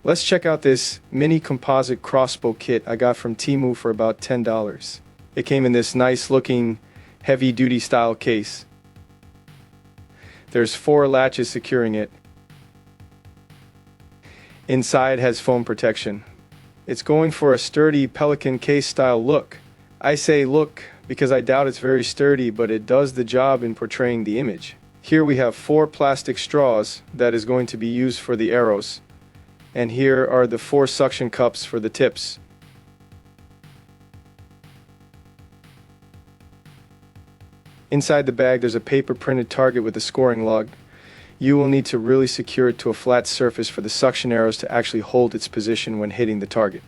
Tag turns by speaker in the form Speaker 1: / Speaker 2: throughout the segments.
Speaker 1: Let's check out this mini composite crossbow kit I got from Temu for about $10. It came in this nice looking heavy duty style case. There's 4 latches securing it. Inside has foam protection. It's going for a sturdy pelican case style look. I say look because I doubt it's very sturdy, but it does the job in portraying the image. Here we have 4 plastic straws that is going to be used for the arrows. And here are the 4 suction cups for the tips. Inside the bag there's a paper printed target with a scoring log. You will need to really secure it to a flat surface for the suction arrows to actually hold its position when hitting the target.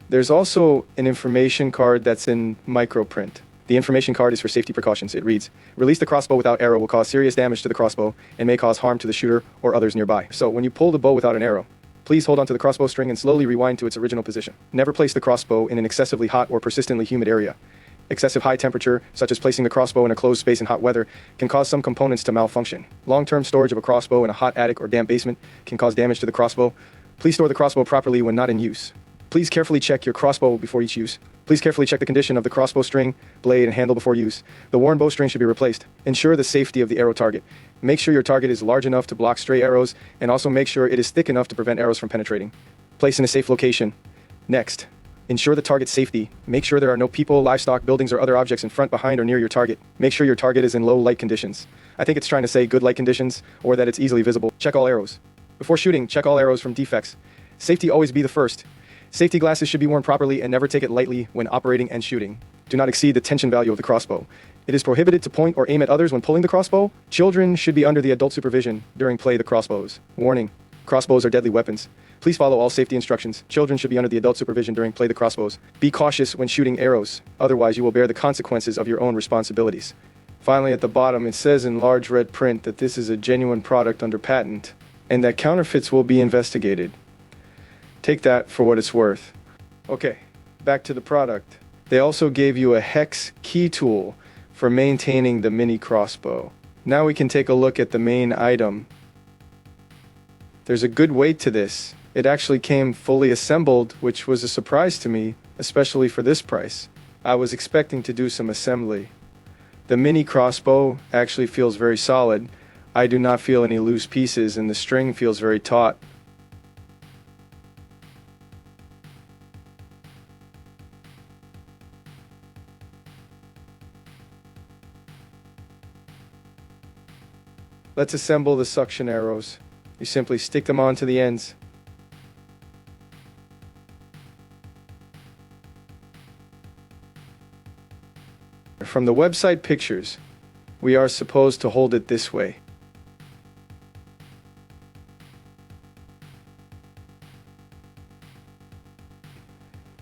Speaker 1: There's also an information card that's in microprint. The information card is for safety precautions. It reads, "Release the crossbow without arrow will cause serious damage to the crossbow and may cause harm to the shooter or others nearby. So when you pull the bow without an arrow, please hold onto the crossbow string and slowly rewind to its original position. Never place the crossbow in an excessively hot or persistently humid area. Excessive high temperature, such as placing the crossbow in a closed space in hot weather, can cause some components to malfunction. Long-term storage of a crossbow in a hot attic or damp basement can cause damage to the crossbow. Please store the crossbow properly when not in use. Please carefully check your crossbow before each use. Please carefully check the condition of the crossbow string, blade, and handle before use. The worn bowstring should be replaced. Ensure the safety of the arrow target. Make sure your target is large enough to block stray arrows, and also make sure it is thick enough to prevent arrows from penetrating. Place in a safe location. Next, ensure the target's safety. Make sure there are no people, livestock, buildings, or other objects in front, behind, or near your target. Make sure your target is in low light conditions. I think it's trying to say good light conditions, or that it's easily visible. Check all arrows. Before shooting, check all arrows from defects. Safety always be the first. Safety glasses should be worn properly and never take it lightly when operating and shooting. Do not exceed the tension value of the crossbow. It is prohibited to point or aim at others when pulling the crossbow. Children should be under the adult supervision during play the crossbows. Warning: crossbows are deadly weapons. Please follow all safety instructions. Children should be under the adult supervision during play the crossbows. Be cautious when shooting arrows, otherwise you will bear the consequences of your own responsibilities. Finally, at the bottom it says in large red print that this is a genuine product under patent, and that counterfeits will be investigated. Take that for what it's worth. Okay, back to the product. They also gave you a hex key tool for maintaining the mini crossbow. Now we can take a look at the main item. There's a good weight to this. It actually came fully assembled, which was a surprise to me, especially for this price. I was expecting to do some assembly. The mini crossbow actually feels very solid. I do not feel any loose pieces, and the string feels very taut. Let's assemble the suction arrows. You simply stick them onto the ends. From the website pictures, we are supposed to hold it this way.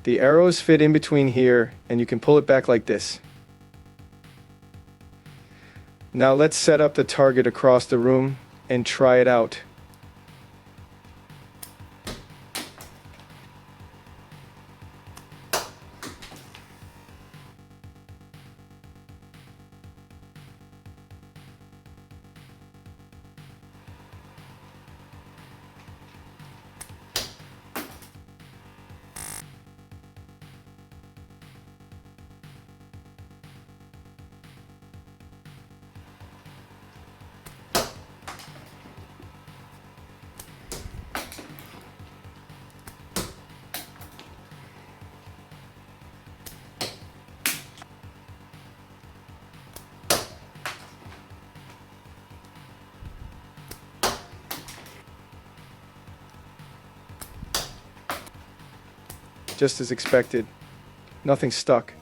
Speaker 1: The arrows fit in between here, and you can pull it back like this. Now let's set up the target across the room and try it out. Just as expected, nothing stuck.